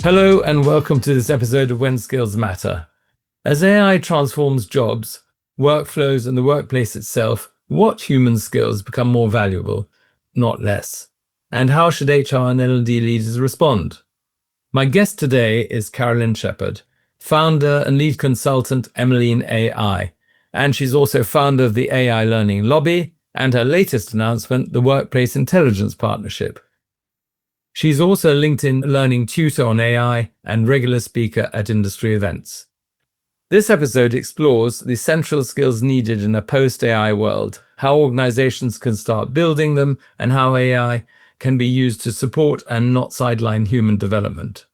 Hello and welcome to this episode of When Skills Matter. As AI transforms jobs, workflows and the workplace itself, what human skills become more valuable, not less? And how should HR and L&D leaders respond? My guest today is Carolyn Shepherd, founder and lead consultant Emmeline.AI, and she's also founder of the AI Learning Lobby and her latest announcement, the Workplace Intelligence Partnership. She's also a LinkedIn Learning tutor on AI and regular speaker at industry events. This episode explores the essential skills needed in a post-AI world, how organizations can start building them, and how AI can be used to support and not sideline human development.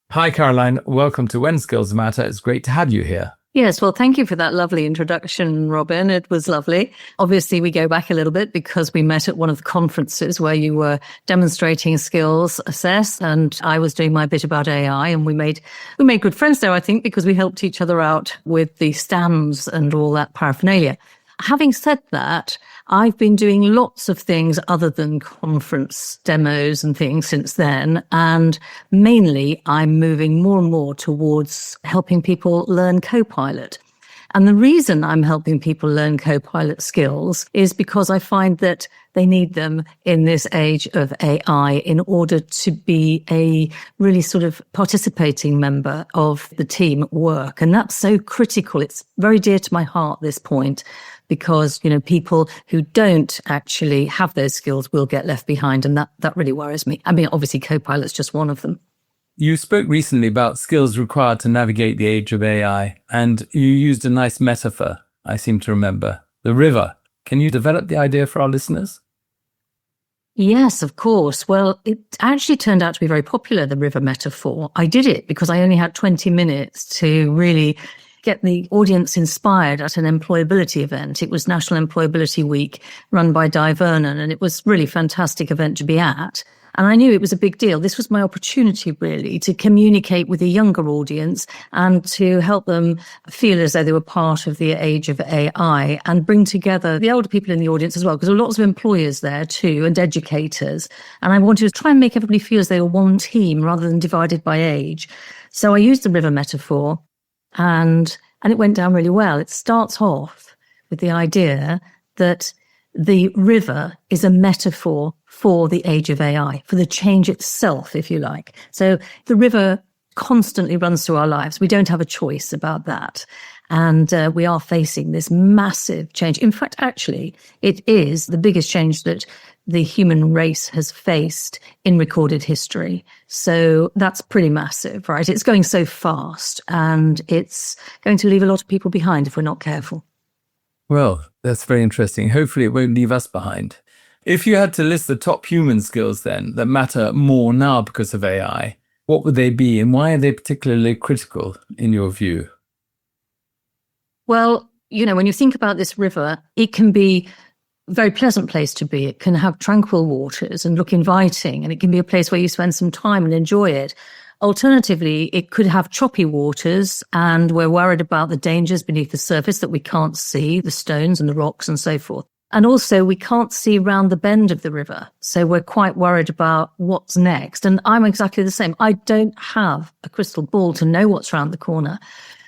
Hi, Caroline. Welcome to When Skills Matter. It's great to have you here. Yes, well, thank you for that lovely introduction, Robin. It was lovely. Obviously, we go back a little bit because we met at one of the conferences where you were demonstrating skills assess, and I was doing my bit about AI, and we made good friends there, I think, because we helped each other out with the stands and all that paraphernalia. Having said that, I've been doing lots of things other than conference demos and things since then. And mainly I'm moving more and more towards helping people learn Copilot. And the reason I'm helping people learn Copilot skills is because I find that they need them in this age of AI in order to be a really sort of participating member of the team at work. And that's so critical. It's very dear to my heart, this point, because, people who don't actually have those skills will get left behind. And that really worries me. I mean, obviously, Copilot's just one of them. You spoke recently about skills required to navigate the age of AI, and you used a nice metaphor, I seem to remember, the river. Can you develop the idea for our listeners? Yes, of course. Well, it actually turned out to be very popular, the river metaphor. I did it because I only had 20 minutes to really get the audience inspired at an employability event. It was National Employability Week run by Di Vernon, and it was really fantastic event to be at. And I knew it was a big deal. This was my opportunity, really, to communicate with a younger audience and to help them feel as though they were part of the age of AI and bring together the older people in the audience as well, because there were lots of employers there too and educators. And I wanted to try and make everybody feel as they were one team rather than divided by age. So I used the river metaphor and it went down really well. It starts off with the idea that the river is a metaphor for the age of AI, for the change itself, if you like. So the river constantly runs through our lives. We don't have a choice about that. And we are facing this massive change. In fact, actually, it is the biggest change that the human race has faced in recorded history. So that's pretty massive, right? It's going so fast, and it's going to leave a lot of people behind if we're not careful. Well, that's very interesting. Hopefully it won't leave us behind. If you had to list the top human skills then that matter more now because of AI, what would they be and why are they particularly critical in your view? Well, when you think about this river, it can be a very pleasant place to be. It can have tranquil waters and look inviting, and it can be a place where you spend some time and enjoy it. Alternatively, it could have choppy waters, and we're worried about the dangers beneath the surface that we can't see, the stones and the rocks and so forth. And also, we can't see round the bend of the river, so we're quite worried about what's next. And I'm exactly the same. I don't have a crystal ball to know what's round the corner.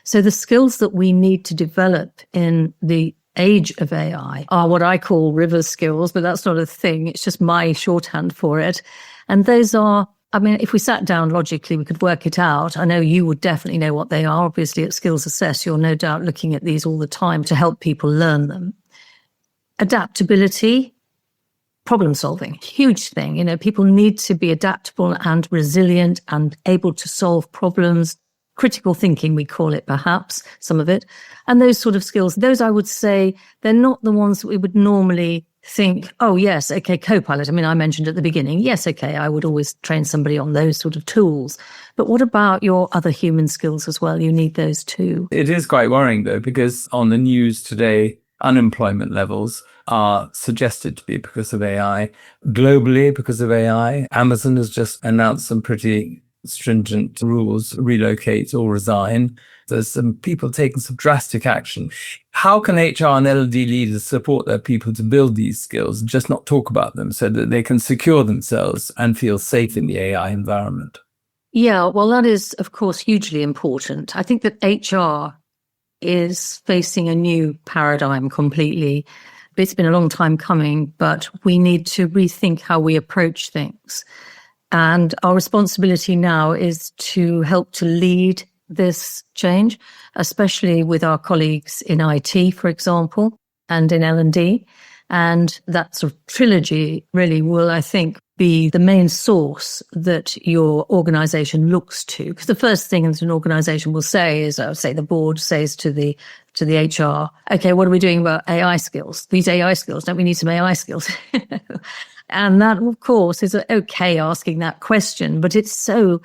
So the skills that we need to develop in the age of AI are what I call river skills, but that's not a thing. It's just my shorthand for it. And those are, if we sat down logically, we could work it out. I know you would definitely know what they are. Obviously, at Skills Assess, you're no doubt looking at these all the time to help people learn them. Adaptability, problem solving, huge thing. People need to be adaptable and resilient and able to solve problems. Critical thinking, we call it, perhaps, some of it. And those sort of skills, those I would say, they're not the ones that we would normally think, oh, yes, okay, Copilot. I mentioned at the beginning, yes, okay, I would always train somebody on those sort of tools. But what about your other human skills as well? You need those too. It is quite worrying, though, because on the news today, unemployment levels are suggested to be because of AI. Globally, because of AI, Amazon has just announced some pretty stringent rules, relocate or resign. There's some people taking some drastic action. How can HR and L&D leaders support their people to build these skills, just not talk about them, so that they can secure themselves and feel safe in the AI environment? Yeah, well, that is, of course, hugely important. I think that HR is facing a new paradigm completely. It's been a long time coming, but we need to rethink how we approach things. And our responsibility now is to help to lead this change, especially with our colleagues in IT, for example, and in L&D. And that sort of trilogy really will, I think, be the main source that your organization looks to. Because the first thing that an organization will say is, I would say the board says to the HR, okay, what are we doing about AI skills? These AI skills, don't we need some AI skills? And that, of course, is okay asking that question, but it's so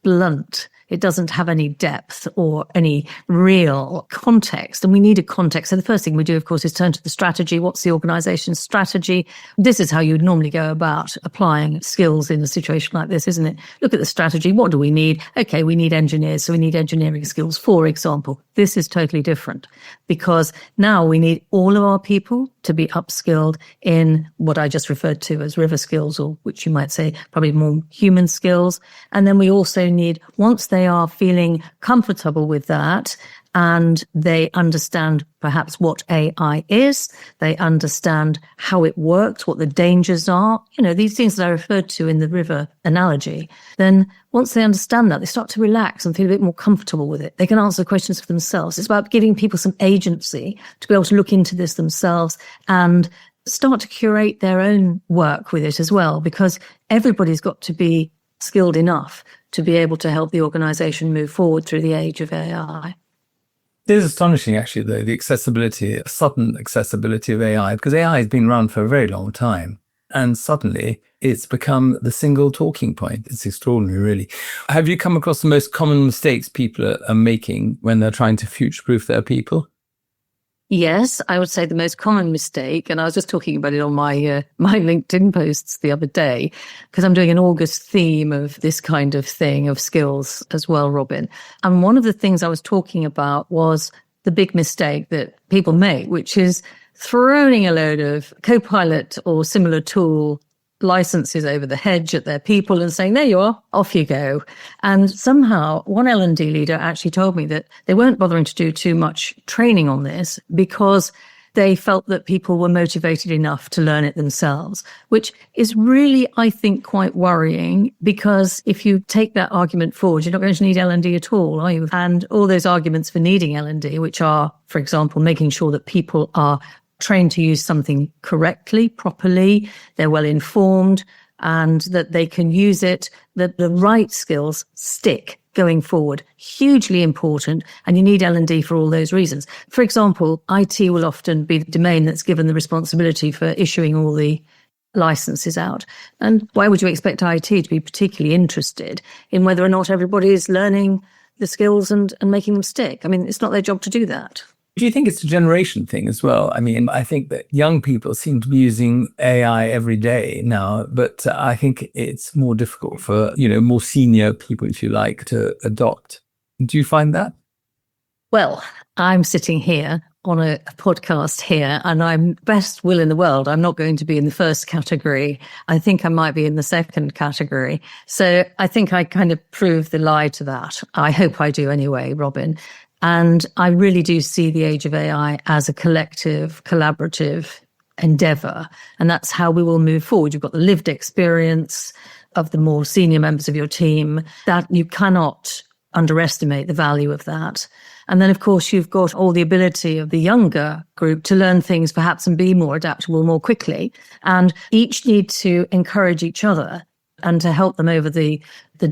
blunt. It doesn't have any depth or any real context. And we need a context. So the first thing we do, of course, is turn to the strategy. What's the organization's strategy? This is how you would normally go about applying skills in a situation like this, isn't it? Look at the strategy. What do we need? Okay, we need engineers. So we need engineering skills, for example. This is totally different because now we need all of our people to be upskilled in what I just referred to as river skills, or which you might say probably more human skills. And then we also need, once they are feeling comfortable with that and they understand perhaps what AI is, they understand how it works, what the dangers are, these things that I referred to in the river analogy, then once they understand that, they start to relax and feel a bit more comfortable with it. They can answer questions for themselves. It's about giving people some agency to be able to look into this themselves and start to curate their own work with it as well, because everybody's got to be skilled enough to be able to help the organization move forward through the age of AI. It is astonishing, actually, though, the sudden accessibility of AI, because AI has been around for a very long time. And suddenly it's become the single talking point. It's extraordinary, really. Have you come across the most common mistakes people are making when they're trying to future-proof their people? Yes, I would say the most common mistake, and I was just talking about it on my LinkedIn posts the other day, because I'm doing an August theme of this kind of thing, of skills as well, Robin. And one of the things I was talking about was the big mistake that people make, which is throwing a load of Copilot or similar tool licenses over the hedge at their people and saying, there you are, off you go. And somehow one L&D leader actually told me that they weren't bothering to do too much training on this because they felt that people were motivated enough to learn it themselves, which is really, I think, quite worrying, because if you take that argument forward, you're not going to need L&D at all, are you? And all those arguments for needing L&D, which are, for example, making sure that people are trained to use something correctly, properly, they're well informed, and that they can use it, that the right skills stick going forward. Hugely important. And you need L&D for all those reasons. For example, IT will often be the domain that's given the responsibility for issuing all the licenses out. And why would you expect IT to be particularly interested in whether or not everybody is learning the skills and making them stick? I mean, it's not their job to do that. Do you think it's a generation thing as well? I mean, I think that young people seem to be using AI every day now, but I think it's more difficult for, more senior people, if you like, to adopt. Do you find that? Well, I'm sitting here on a podcast here, and I'm best will in the world. I'm not going to be in the first category. I think I might be in the second category. So I think I kind of prove the lie to that. I hope I do anyway, Robin. And I really do see the age of AI as a collective, collaborative endeavor. And that's how we will move forward. You've got the lived experience of the more senior members of your team, that you cannot underestimate the value of that. And then, of course, you've got all the ability of the younger group to learn things perhaps and be more adaptable more quickly. And each need to encourage each other and to help them over the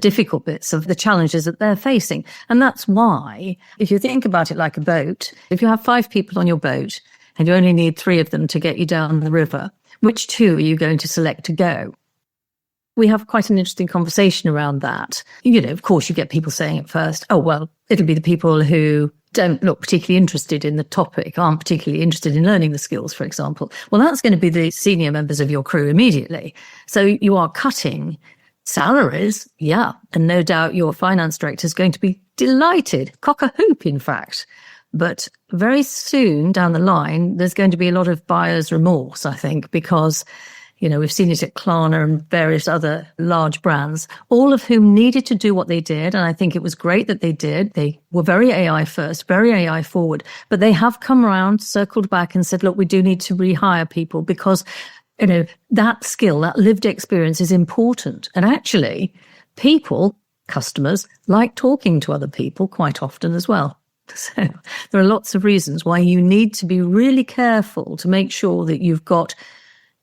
difficult bits of the challenges that they're facing. And that's why, if you think about it like a boat, if you have 5 people on your boat and you only need 3 of them to get you down the river, which 2 are you going to select to go? We have quite an interesting conversation around that. Of course, you get people saying at first, oh, well, it'll be the people who don't look particularly interested in the topic, aren't particularly interested in learning the skills, for example. Well, that's going to be the senior members of your crew immediately. So you are cutting salaries, yeah, and no doubt your finance director is going to be delighted, cock-a-hoop, in fact. But very soon down the line, there's going to be a lot of buyer's remorse, I think, because We've seen it at Klarna and various other large brands, all of whom needed to do what they did. And I think it was great that they did. They were very AI first, very AI forward, but they have come around, circled back and said, look, we do need to rehire people because, that skill, that lived experience is important. And actually, customers like talking to other people quite often as well. So there are lots of reasons why you need to be really careful to make sure that you've got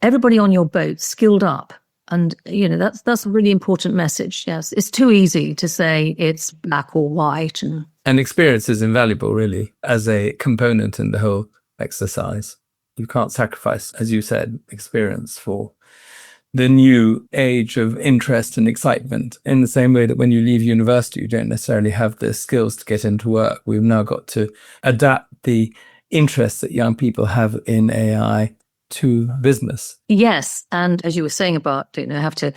everybody on your boat skilled up. And, that's a really important message. Yes, it's too easy to say it's black or white. And experience is invaluable, really, as a component in the whole exercise. You can't sacrifice, as you said, experience for the new age of interest and excitement, in the same way that when you leave university, you don't necessarily have the skills to get into work. We've now got to adapt the interests that young people have in AI to business. Yes. And as you were saying about, have to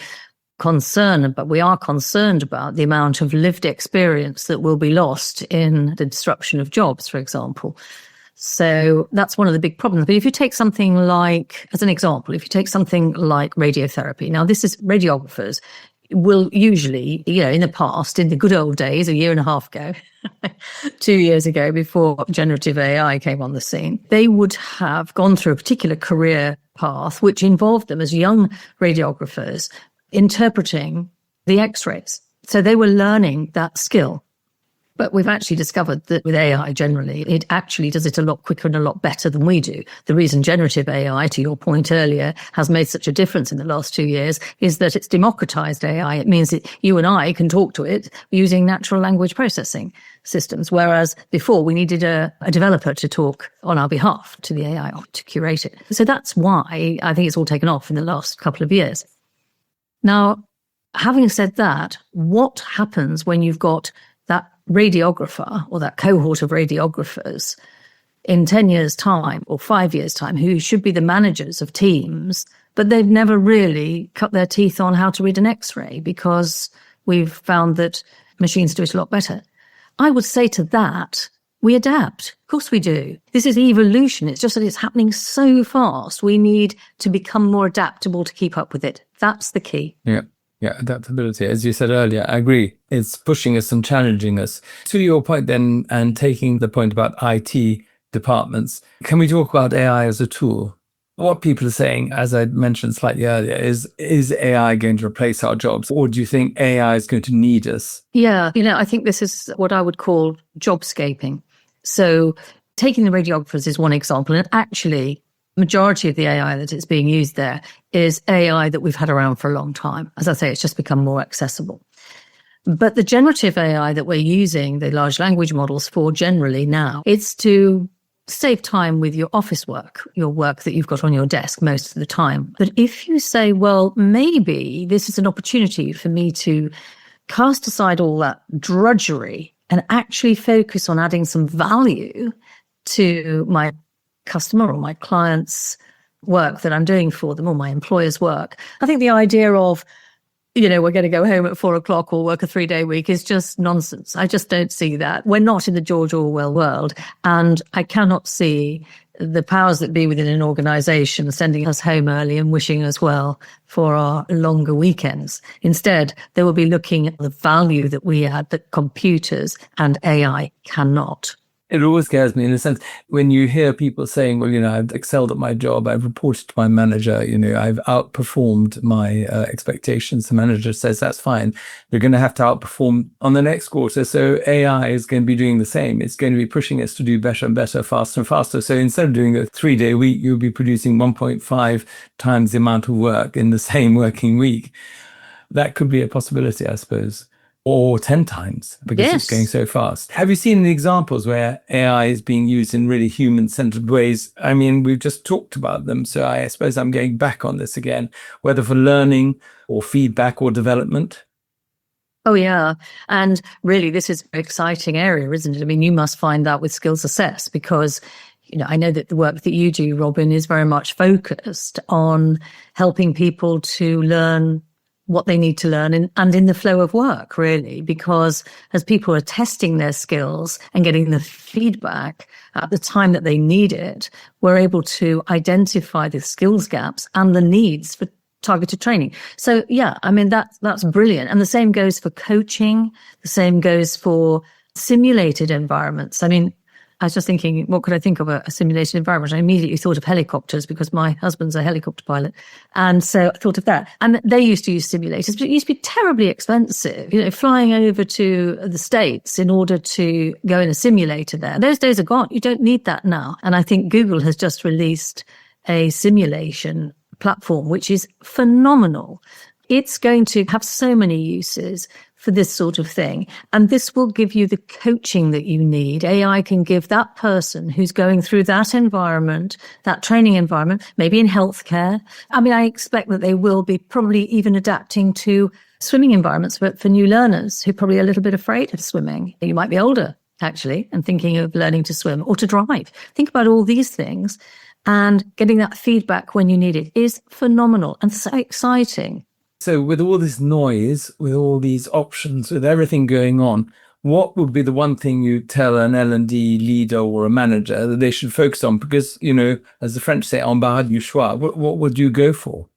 but we are concerned about the amount of lived experience that will be lost in the disruption of jobs, for example. So that's one of the big problems. But if you take something like, as an example, if you take something like radiotherapy, now this is radiographers will usually, in the past, in the good old days, a year and a half ago, 2 years ago, before generative AI came on the scene, they would have gone through a particular career path, which involved them as young radiographers interpreting the X-rays. So they were learning that skill. But we've actually discovered that with AI generally, it actually does it a lot quicker and a lot better than we do. The reason generative AI, to your point earlier, has made such a difference in the last 2 years is that it's democratized AI. It means that you and I can talk to it using natural language processing systems, whereas before we needed a developer to talk on our behalf to the AI or to curate it. So that's why I think it's all taken off in the last couple of years. Now, having said that, what happens when you've got that radiographer or that cohort of radiographers in 10 years' time or 5 years' time who should be the managers of teams, but they've never really cut their teeth on how to read an X-ray because we've found that machines do it a lot better? I would say to that, we adapt. Of course we do. This is evolution. It's just that it's happening so fast. We need to become more adaptable to keep up with it. That's the key. Yeah, adaptability. As you said earlier, I agree. It's pushing us and challenging us. To your point then, and taking the point about IT departments, can we talk about AI as a tool? What people are saying, as I mentioned slightly earlier, is AI going to replace our jobs? Or do you think AI is going to need us? Yeah, I think this is what I would call jobscaping. So taking the radiographers is one example. And actually, majority of the AI that is being used there is AI that we've had around for a long time. As I say, it's just become more accessible. But the generative AI that we're using the large language models for generally now, it's to save time with your office work, your work that you've got on your desk most of the time. But if you say, well, maybe this is an opportunity for me to cast aside all that drudgery and actually focus on adding some value to my customer or my client's work that I'm doing for them or my employer's work. I think the idea of, we're going to go home at 4 o'clock or work a 3-day week is just nonsense. I just don't see that. We're not in the George Orwell world. And I cannot see the powers that be within an organization sending us home early and wishing us well for our longer weekends. Instead, they will be looking at the value that we add that computers and AI cannot. It always scares me in a sense when you hear people saying, well, I've excelled at my job. I've reported to my manager, I've outperformed my expectations. The manager says, that's fine. You're going to have to outperform on the next quarter. So AI is going to be doing the same. It's going to be pushing us to do better and better, faster and faster. So instead of doing a 3-day week, you'll be producing 1.5 times the amount of work in the same working week. That could be a possibility, I suppose. Or 10 times because It's going so fast. Have you seen any examples where AI is being used in really human-centered ways? I mean, we've just talked about them, so I suppose I'm going back on this again, whether for learning or feedback or development. Oh, yeah. And really, this is an exciting area, isn't it? I mean, you must find that with Skills Assess because, I know that the work that you do, Robin, is very much focused on helping people to learn what they need to learn and in the flow of work, really, because as people are testing their skills and getting the feedback at the time that they need it, we're able to identify the skills gaps and the needs for targeted training. So yeah, I mean, that's brilliant. And the same goes for coaching. The same goes for simulated environments. I mean, I was just thinking, what could I think of a simulated environment? I immediately thought of helicopters because my husband's a helicopter pilot. And so I thought of that. And they used to use simulators, but it used to be terribly expensive, flying over to the States in order to go in a simulator there. Those days are gone. You don't need that now. And I think Google has just released a simulation platform, which is phenomenal. It's going to have so many uses for this sort of thing. And this will give you the coaching that you need. AI can give that person who's going through that environment, that training environment, maybe in healthcare. I mean, I expect that they will be probably even adapting to swimming environments for new learners who are probably a little bit afraid of swimming. You might be older, actually, and thinking of learning to swim or to drive. Think about all these things. And getting that feedback when you need it is phenomenal and so exciting. So with all this noise, with all these options, with everything going on, what would be the one thing you tell an L&D leader or a manager that they should focus on? Because, as the French say, embarras du choix, what would you go for?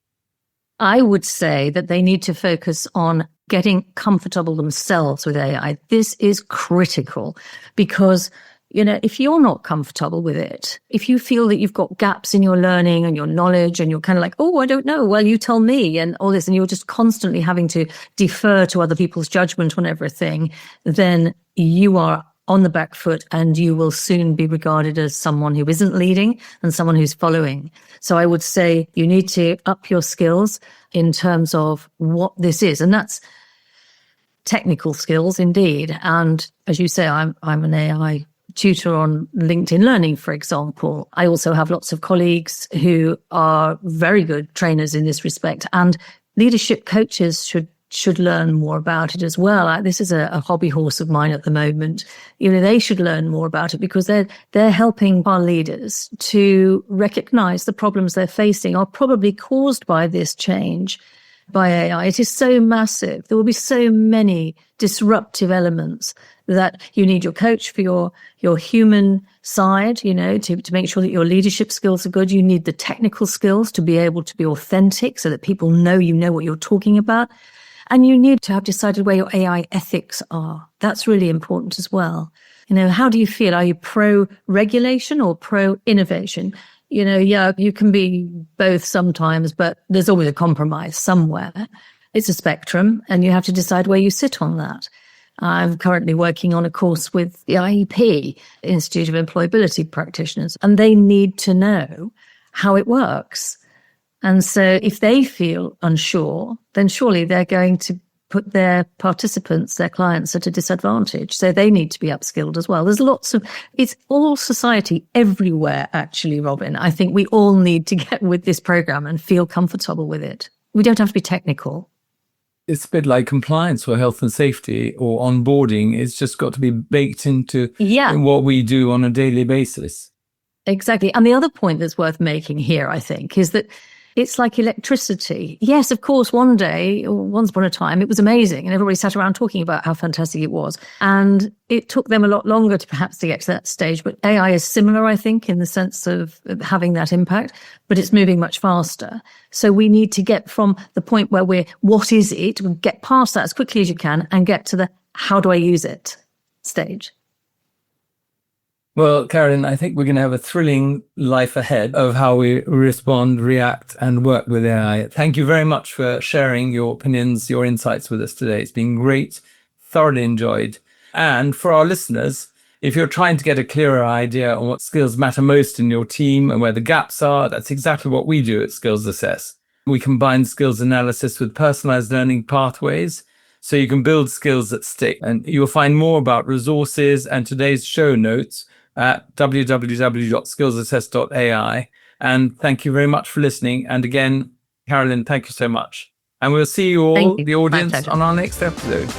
I would say that they need to focus on getting comfortable themselves with AI. This is critical because if you're not comfortable with it, if you feel that you've got gaps in your learning and your knowledge and you're kind of like, oh, I don't know, well, you tell me and all this, and you're just constantly having to defer to other people's judgment on everything, then you are on the back foot and you will soon be regarded as someone who isn't leading and someone who's following. So I would say you need to up your skills in terms of what this is. And that's technical skills indeed. And as you say, I'm an AI tutor on LinkedIn Learning, for example. I also have lots of colleagues who are very good trainers in this respect, and leadership coaches should learn more about it as well. This is a hobby horse of mine at the moment. They should learn more about it because they're helping our leaders to recognize the problems they're facing are probably caused by this change by AI. It is so massive. There will be so many disruptive elements that you need your coach for your human side, to make sure that your leadership skills are good. You need the technical skills to be able to be authentic so that people know you know what you're talking about. And you need to have decided where your AI ethics are. That's really important as well. How do you feel? Are you pro-regulation or pro-innovation? You can be both sometimes, but there's always a compromise somewhere. It's a spectrum, and you have to decide where you sit on that. I'm currently working on a course with the IEP, Institute of Employability Practitioners, and they need to know how it works. And so if they feel unsure, then surely they're going to put their participants, their clients, at a disadvantage. So they need to be upskilled as well. It's all society everywhere, actually, Robin. I think we all need to get with this program and feel comfortable with it. We don't have to be technical. It's a bit like compliance or health and safety or onboarding. It's just got to be baked into what we do on a daily basis. Exactly. And the other point that's worth making here, I think, is that it's like electricity. Yes, of course, once upon a time, it was amazing and everybody sat around talking about how fantastic it was. And it took them a lot longer to get to that stage. But AI is similar, I think, in the sense of having that impact, but it's moving much faster. So we need to get from the point where what is it? We'll get past that as quickly as you can and get to the how do I use it stage. Well, Carolyn, I think we're going to have a thrilling life ahead of how we respond, react, and work with AI. Thank you very much for sharing your opinions, your insights with us today. It's been great, thoroughly enjoyed. And for our listeners, if you're trying to get a clearer idea on what skills matter most in your team and where the gaps are, that's exactly what we do at Skills Assess. We combine skills analysis with personalized learning pathways so you can build skills that stick. And you'll find more about resources and today's show notes at www.skillsassess.ai. And thank you very much for listening. And again, Carolyn, thank you so much. And we'll see you all, the audience, on our next episode.